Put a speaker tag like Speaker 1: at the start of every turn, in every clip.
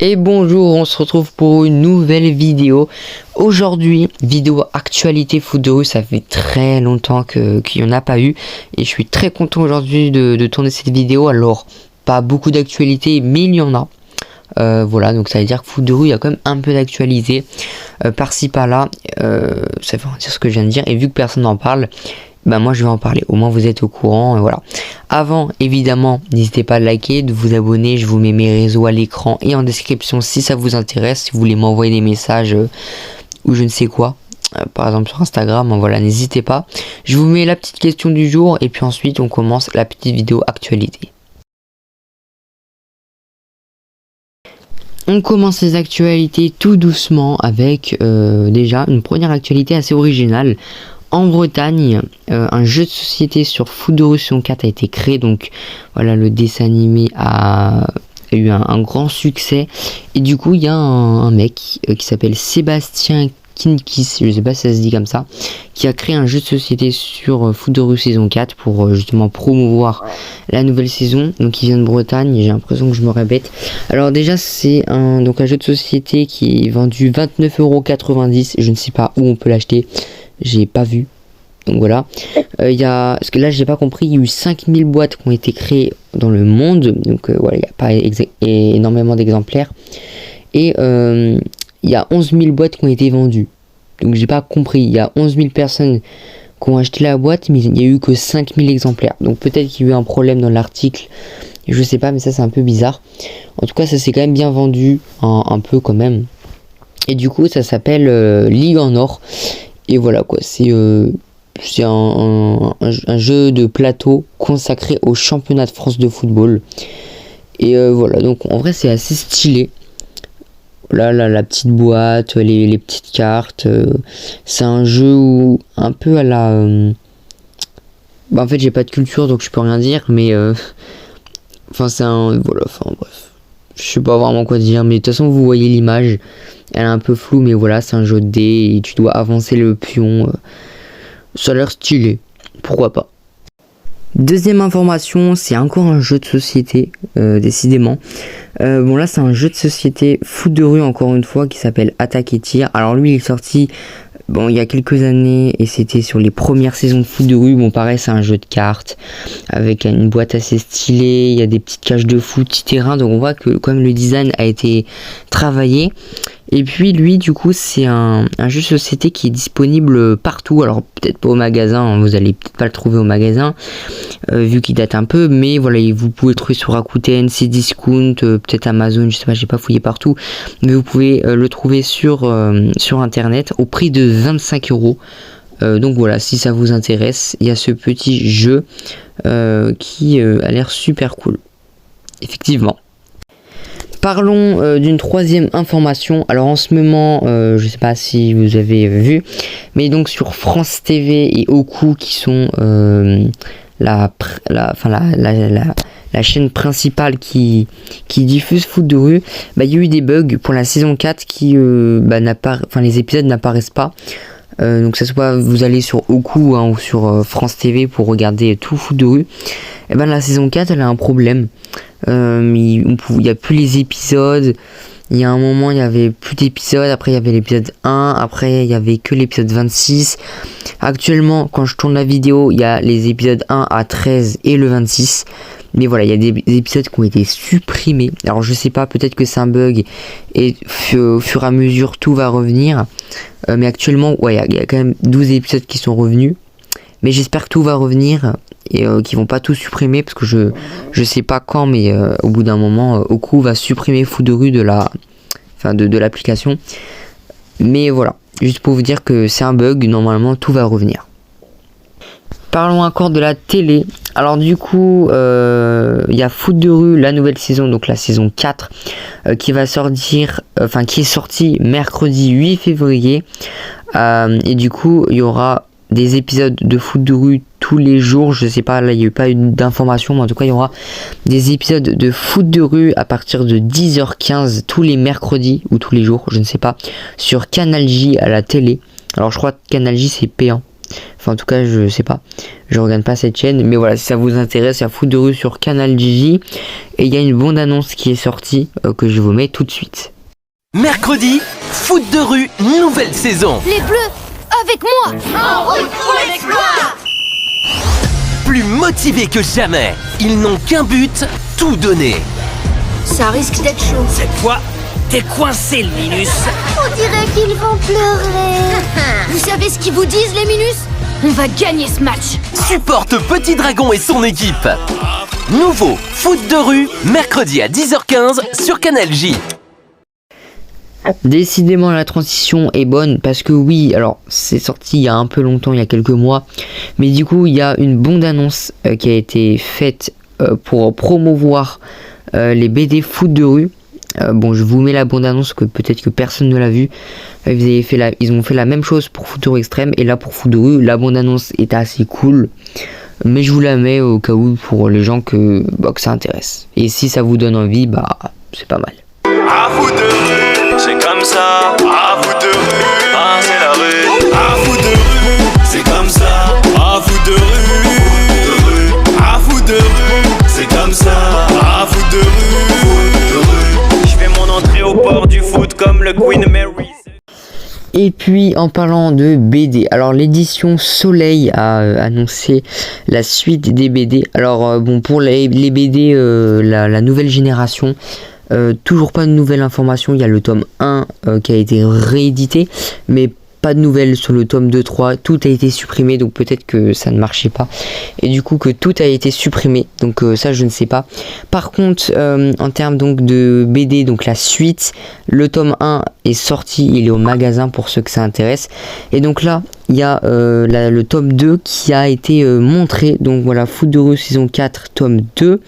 Speaker 1: Et bonjour, on se retrouve pour une nouvelle vidéo. Aujourd'hui, vidéo actualité foot de rue, ça fait très longtemps qu'il n'y en a pas eu. Et je suis très content aujourd'hui de tourner cette vidéo. Alors, pas beaucoup d'actualité, mais il y en a. Voilà, donc ça veut dire que foot de rue, il y a quand même un peu d'actualité. Par-ci, par-là, ça veut dire ce que je viens de dire. Et vu que personne n'en parle, moi je vais en parler, au moins vous êtes au courant, et voilà. Avant, évidemment, n'hésitez pas à liker, de vous abonner, je vous mets mes réseaux à l'écran et en description si ça vous intéresse, si vous voulez m'envoyer des messages ou je ne sais quoi, par exemple sur Instagram, voilà, n'hésitez pas. Je vous mets la petite question du jour et puis ensuite on commence la petite vidéo actualité. On commence les actualités tout doucement avec déjà une première actualité assez originale. En Bretagne, un jeu de société sur Foot de rue saison 4 a été créé, donc voilà, le dessin animé a eu un grand succès, et du coup il y a un mec qui s'appelle Sébastien Kinkis, je sais pas si ça se dit comme ça, qui a créé un jeu de société sur Foot de rue saison 4 pour justement promouvoir la nouvelle saison. Donc il vient de Bretagne et j'ai l'impression que je me répète. Alors déjà c'est un jeu de société qui est vendu 29,90 €, je ne sais pas où on peut l'acheter. J'ai pas vu, donc voilà. Parce que là j'ai pas compris, il y a eu 5000 boîtes qui ont été créées dans le monde, donc voilà, il n'y a pas énormément d'exemplaires, et il y a 11 000 boîtes qui ont été vendues, donc j'ai pas compris. Il y a 11 000 personnes qui ont acheté la boîte, mais il n'y a eu que 5000 exemplaires, donc peut-être qu'il y a eu un problème dans l'article, je sais pas, mais ça c'est un peu bizarre. En tout cas ça s'est quand même bien vendu, un peu quand même, et du coup ça s'appelle Ligue en Or. Et voilà quoi, c'est un jeu de plateau consacré au championnat de France de football. Et voilà, donc en vrai c'est assez stylé. Là, la petite boîte, les petites cartes. C'est un jeu où, un peu à la... en fait j'ai pas de culture donc je peux rien dire, mais... Enfin c'est un... Voilà, enfin bref. Je sais pas vraiment quoi dire, mais de toute façon vous voyez l'image. Elle est un peu floue, mais voilà, c'est un jeu de dés et tu dois avancer le pion. Ça a l'air stylé, pourquoi pas. Deuxième information, c'est encore un jeu de société, décidément. Bon là c'est un jeu de société foot de rue encore une fois qui s'appelle Attaque et Tir. Alors lui il est sorti il y a quelques années et c'était sur les premières saisons de foot de rue. Bon pareil c'est un jeu de cartes avec une boîte assez stylée, il y a des petites cages de foot, petits terrains, donc on voit que quand même le design a été travaillé. Et puis lui du coup c'est un jeu de société qui est disponible partout, alors peut-être pas au magasin, vous allez peut-être pas le trouver au magasin vu qu'il date un peu, mais voilà, vous pouvez le trouver sur Rakuten, Cdiscount, peut-être Amazon, je sais pas, j'ai pas fouillé partout, mais vous pouvez le trouver sur internet au prix de 25 €. Donc voilà, si ça vous intéresse, il y a ce petit jeu qui a l'air super cool, effectivement. Parlons d'une troisième information. Alors en ce moment, je sais pas si vous avez vu, mais donc sur France TV et Oku qui sont la chaîne principale qui diffuse foot de rue, il y a eu des bugs pour la saison 4 qui les épisodes n'apparaissent pas. Donc ça soit vous allez sur Oku ou sur France TV pour regarder tout foot de rue, et la saison 4 elle a un problème. Il n'y a plus les épisodes. Il y a un moment il y avait plus d'épisodes, après il y avait l'épisode 1, après il y avait que l'épisode 26. Actuellement quand je tourne la vidéo il y a les épisodes 1 à 13 et le 26. Mais voilà, il y a des épisodes qui ont été supprimés. Alors je sais pas, peut-être que c'est un bug et au fur et à mesure tout va revenir. Mais actuellement, ouais, il y a quand même 12 épisodes qui sont revenus. Mais j'espère que tout va revenir et qu'ils vont pas tout supprimer parce que je sais pas quand, mais au bout d'un moment, Oku va supprimer Foot de rue de l'application. Mais voilà, juste pour vous dire que c'est un bug, normalement tout va revenir. Parlons encore de la télé. Alors du coup, il y a Foot de rue, la nouvelle saison, donc la saison 4, qui va sortir, qui est sortie mercredi 8 février. Et du coup, il y aura des épisodes de Foot de rue tous les jours. Je sais pas, là il n'y a eu pas d'informations, mais en tout cas il y aura des épisodes de Foot de rue à partir de 10h15 tous les mercredis ou tous les jours, je ne sais pas, sur Canal J à la télé. Alors je crois que Canal J c'est payant. Enfin en tout cas je sais pas, je regarde pas cette chaîne, mais voilà, si ça vous intéresse, il y a Foot de rue sur Canal Gigi et il y a une bande annonce qui est sortie que je vous mets tout de suite.
Speaker 2: Mercredi, Foot de rue, nouvelle saison.
Speaker 3: Les Bleus, avec moi. En route pour l'exploit.
Speaker 2: Plus motivés que jamais, ils n'ont qu'un but, tout donner.
Speaker 3: Ça risque d'être chaud.
Speaker 4: Cette fois, t'es coincé, le Minus.
Speaker 3: On dirait qu'ils vont pleurer. Vous savez ce qu'ils vous disent, les Minus? On va gagner ce match.
Speaker 2: Supporte Petit Dragon et son équipe. Nouveau Foot de rue, mercredi à 10h15 sur Canal J.
Speaker 1: Décidément la transition est bonne parce que oui, alors c'est sorti il y a un peu longtemps, il y a quelques mois, mais du coup il y a une bande annonce qui a été faite pour promouvoir les BD Foot de rue. Bon, je vous mets la bande annonce que peut-être que personne ne l'a vue. Ils ont fait la même chose pour Foot de rue extrême et là pour Foot de rue, la bande annonce est assez cool. Mais je vous la mets au cas où pour les gens que ça intéresse. Et si ça vous donne envie, c'est pas mal.
Speaker 5: À Foot de rue, c'est comme ça. À Foot de rue, c'est la rue. À Foot de rue, c'est comme ça. À Foot de rue, à Foot de rue, c'est comme ça. À Foot de rue, je fais mon entrée au port du foot comme le Queen Mary.
Speaker 1: Et puis en parlant de BD, alors l'édition Soleil a annoncé la suite des BD. Alors bon, pour les BD, la nouvelle génération, toujours pas de nouvelles informations. Il y a le tome 1 qui a été réédité, mais pas de nouvelles sur le tome 2, 3, tout a été supprimé, donc peut-être que ça ne marchait pas, et du coup que tout a été supprimé, donc ça je ne sais pas. Par contre, en termes donc de BD, donc la suite, le tome 1 est sorti, il est au magasin pour ceux que ça intéresse, et donc là, il y a le tome 2 qui a été montré, donc voilà, Foot de rue saison 4, tome 2,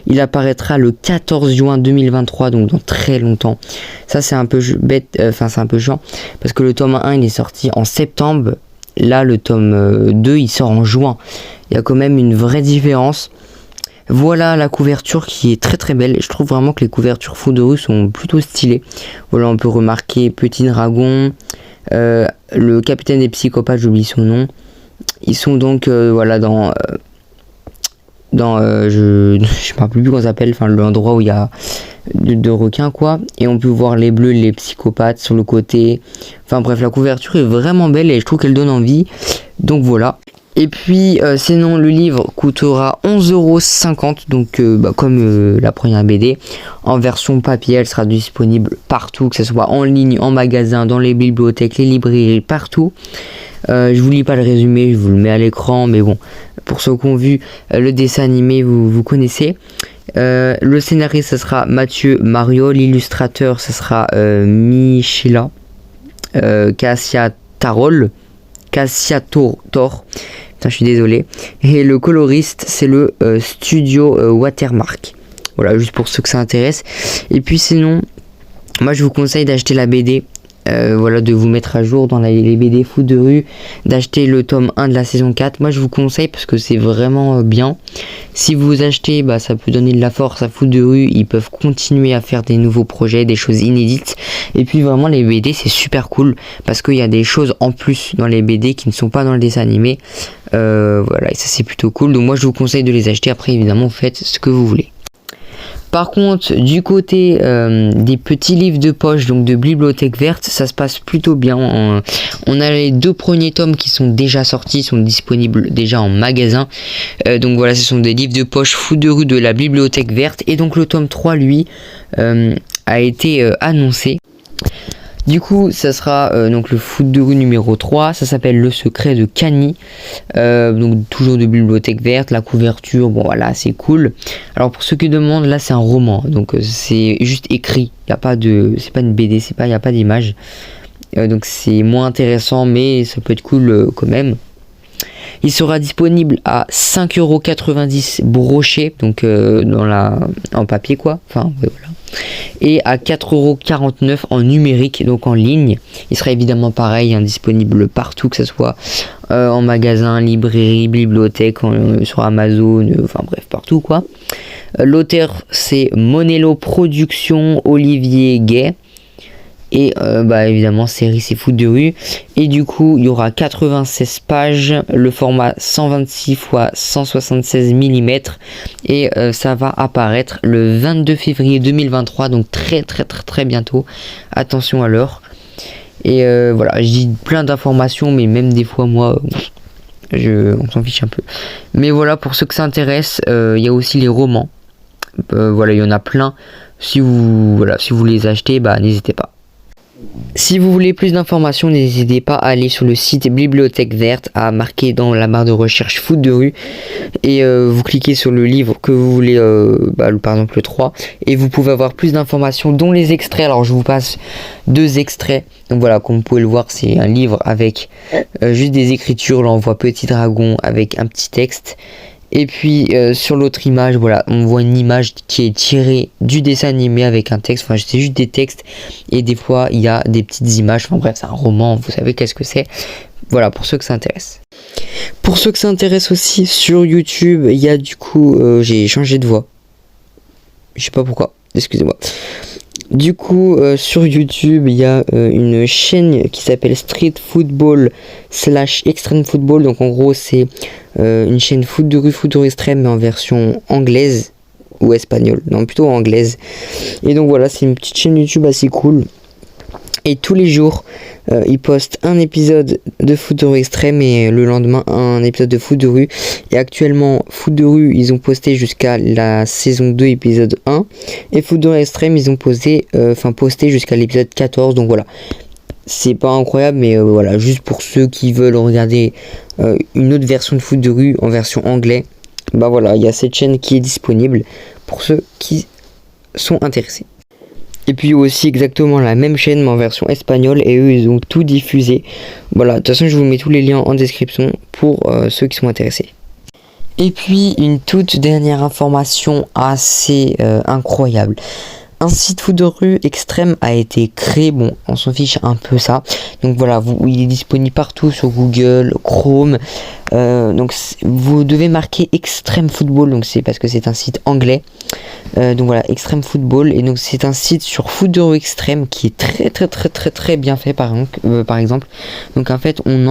Speaker 1: il apparaîtra le 14 juin 2023, donc dans très longtemps. Ça c'est un peu bête, c'est un peu chiant, parce que le tome 1 il est sorti en septembre, là le tome 2 il sort en juin, il y a quand même une vraie différence. Voilà la couverture qui est très très belle, je trouve vraiment que les couvertures Foot de rue sont plutôt stylées. Voilà, on peut remarquer Petit Dragon, le capitaine des psychopathes, j'oublie son nom. Ils sont donc voilà dans je me rappelle plus comment ça s'appelle, enfin l'endroit où il y a de requins quoi, et on peut voir les bleus, les psychopathes sur le côté. Enfin bref, la couverture est vraiment belle et je trouve qu'elle donne envie, donc voilà. Et puis sinon le livre coûtera 11,50 €, donc comme la première BD, en version papier. Elle sera disponible partout, que ce soit en ligne, en magasin, dans les bibliothèques, les librairies, partout. Je vous lis pas le résumé, je vous le mets à l'écran, mais bon, pour ceux qui ont vu le dessin animé, vous connaissez. Le scénariste, ce sera Mathieu Mario, l'illustrateur, ce sera Michela Cassiator. Putain, je suis désolé. Et le coloriste, c'est le studio Watermark. Voilà, juste pour ceux que ça intéresse. Et puis sinon, moi je vous conseille d'acheter la BD. Voilà, de vous mettre à jour dans les BD Foot de rue, d'acheter le tome 1 de la saison 4. Moi je vous conseille parce que c'est vraiment bien. Si vous achetez, ça peut donner de la force à Foot de rue. Ils peuvent continuer à faire des nouveaux projets, des choses inédites. Et puis vraiment les BD c'est super cool parce qu'il y a des choses en plus dans les BD qui ne sont pas dans le dessin animé. Voilà, et ça c'est plutôt cool. Donc moi je vous conseille de les acheter. Après évidemment faites ce que vous voulez. Par contre, du côté des petits livres de poche, donc de Bibliothèque Verte, ça se passe plutôt bien. On a les 2 premiers tomes qui sont déjà sortis, sont disponibles déjà en magasin. Donc voilà, ce sont des livres de poche Foot de rue de la Bibliothèque Verte. Et donc le tome 3, lui, a été annoncé. Du coup, ça sera donc le Foot de rue numéro 3, ça s'appelle Le secret de Cani, donc toujours de Bibliothèque Verte. La couverture, bon voilà, c'est cool. Alors pour ceux qui demandent, là c'est un roman, donc c'est juste écrit, y a pas de, c'est pas une BD, il n'y a pas d'image, donc c'est moins intéressant, mais ça peut être cool quand même. Il sera disponible à 5,90 € broché, donc en papier quoi, enfin ouais, voilà. Et à 4,49 € en numérique, donc en ligne. Il sera évidemment pareil, disponible partout, que ce soit en magasin, librairie, bibliothèque, sur Amazon, enfin bref, partout quoi. L'auteur c'est Monello Productions, Olivier Gay. Et bah évidemment série c'est foot de rue. Et du coup il y aura 96 pages, le format 126 x 176 mm. Et ça va apparaître le 22 février 2023, donc très bientôt. Attention à l'heure. Et voilà, je dis plein d'informations, mais même des fois moi on s'en fiche un peu. Mais voilà, pour ceux que ça intéresse, il y a aussi les romans. Voilà, il y en a plein. Si vous les achetez, bah n'hésitez pas. Si vous voulez plus d'informations, n'hésitez pas à aller sur le site Bibliothèque Verte, à marquer dans la barre de recherche foot de rue, et vous cliquez sur le livre que vous voulez, par exemple le 3, et vous pouvez avoir plus d'informations, dont les extraits. Alors je vous passe 2 extraits. Donc voilà, comme vous pouvez le voir, c'est un livre avec juste des écritures. Là on voit Petit Dragon avec un petit texte. Et puis sur l'autre image, voilà, on voit une image qui est tirée du dessin animé avec un texte. Enfin, c'est juste des textes et des fois il y a des petites images. Enfin bref, c'est un roman, vous savez qu'est-ce que c'est. Voilà, pour ceux que ça intéresse. Pour ceux que ça intéresse aussi, sur YouTube, il y a du coup, j'ai changé de voix. Je sais pas pourquoi, excusez-moi. Du coup, sur YouTube, il y a une chaîne qui s'appelle Street Football / Extreme Football. Donc en gros, c'est une chaîne foot de rue extrême, mais en version anglaise ou espagnole. Non, plutôt anglaise. Et donc voilà, c'est une petite chaîne YouTube assez cool. Et tous les jours, ils postent un épisode de foot de rue extrême et le lendemain un épisode de foot de rue. Et actuellement, foot de rue, ils ont posté jusqu'à la saison 2 épisode 1. Et foot de rue extrême, ils ont posté jusqu'à l'épisode 14. Donc voilà, c'est pas incroyable, mais voilà, juste pour ceux qui veulent regarder une autre version de foot de rue en version anglais. Bah voilà, il y a cette chaîne qui est disponible pour ceux qui sont intéressés. Et puis aussi exactement la même chaîne mais en version espagnole, et eux ils ont tout diffusé. Voilà, de toute façon je vous mets tous les liens en description pour ceux qui sont intéressés. Et puis une toute dernière information assez incroyable. Un site foot de rue extrême a été créé, bon on s'en fiche un peu ça. Donc voilà, il est disponible partout sur Google, Chrome. Donc vous devez marquer Extreme Football, donc c'est parce que c'est un site anglais. Donc voilà, Extreme Football, et donc c'est un site sur foot de rue extrême qui est très bien fait par exemple. Donc en fait on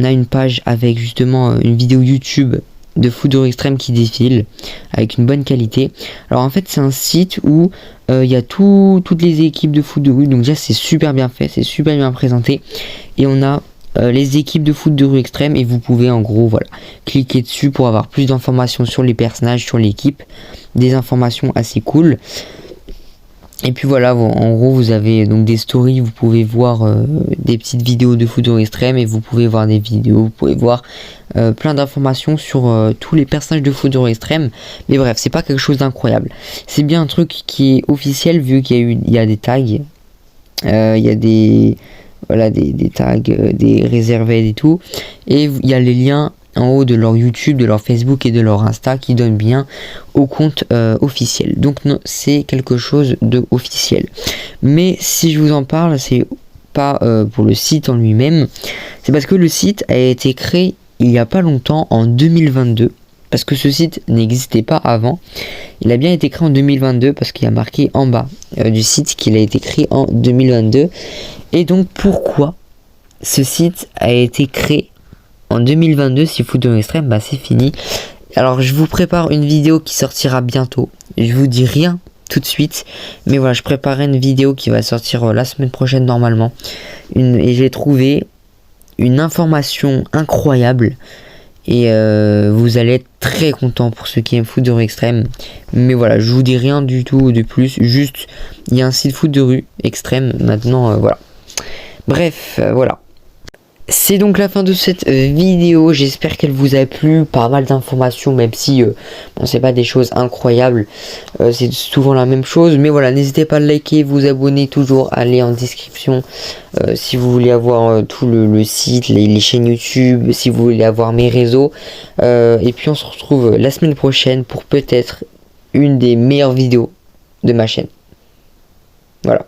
Speaker 1: a une page avec justement une vidéo YouTube de foot de rue extrême qui défile avec une bonne qualité. Alors en fait c'est un site où il y a toutes les équipes de foot de rue, donc déjà c'est super bien fait, c'est super bien présenté, et on a les équipes de foot de rue extrême, et vous pouvez en gros voilà cliquer dessus pour avoir plus d'informations sur les personnages, sur l'équipe, des informations assez cool. Et puis voilà, en gros vous avez donc des stories, vous pouvez voir des petites vidéos de foot de rue extrême, et vous pouvez voir des vidéos, vous pouvez voir plein d'informations sur tous les personnages de foot de rue extrême. Mais bref, c'est pas quelque chose d'incroyable, c'est bien un truc qui est officiel vu qu'il y a des tags, il y a des tags, des réservés et tout, et il y a les liens en haut de leur YouTube, de leur Facebook et de leur Insta qui donnent bien au compte officiel. Donc c'est quelque chose de officiel. Mais si je vous en parle, c'est pas pour le site en lui-même, c'est parce que le site a été créé il y a pas longtemps, en 2022. Parce que ce site n'existait pas avant. Il a bien été créé en 2022 parce qu'il y a marqué en bas du site qu'il a été créé en 2022. Et donc pourquoi ce site a été créé en 2022 si foot de rue extrême, bah c'est fini. Alors je vous prépare une vidéo qui sortira bientôt. Je vous dis rien tout de suite, mais voilà, je préparerai une vidéo qui va sortir la semaine prochaine normalement. Et j'ai trouvé une information incroyable. Et vous allez être très content pour ceux qui aiment foot de rue extrême. Mais voilà, je vous dis rien du tout de plus. Juste, il y a un site foot de rue extrême. Maintenant, voilà. Bref, voilà. C'est donc la fin de cette vidéo. J'espère qu'elle vous a plu. Pas mal d'informations, même si bon, c'est pas des choses incroyables. C'est souvent la même chose. Mais voilà, n'hésitez pas à liker, vous abonner toujours. Allez en description si vous voulez avoir tout le site, les chaînes YouTube, si vous voulez avoir mes réseaux. Et puis on se retrouve la semaine prochaine pour peut-être une des meilleures vidéos de ma chaîne. Voilà.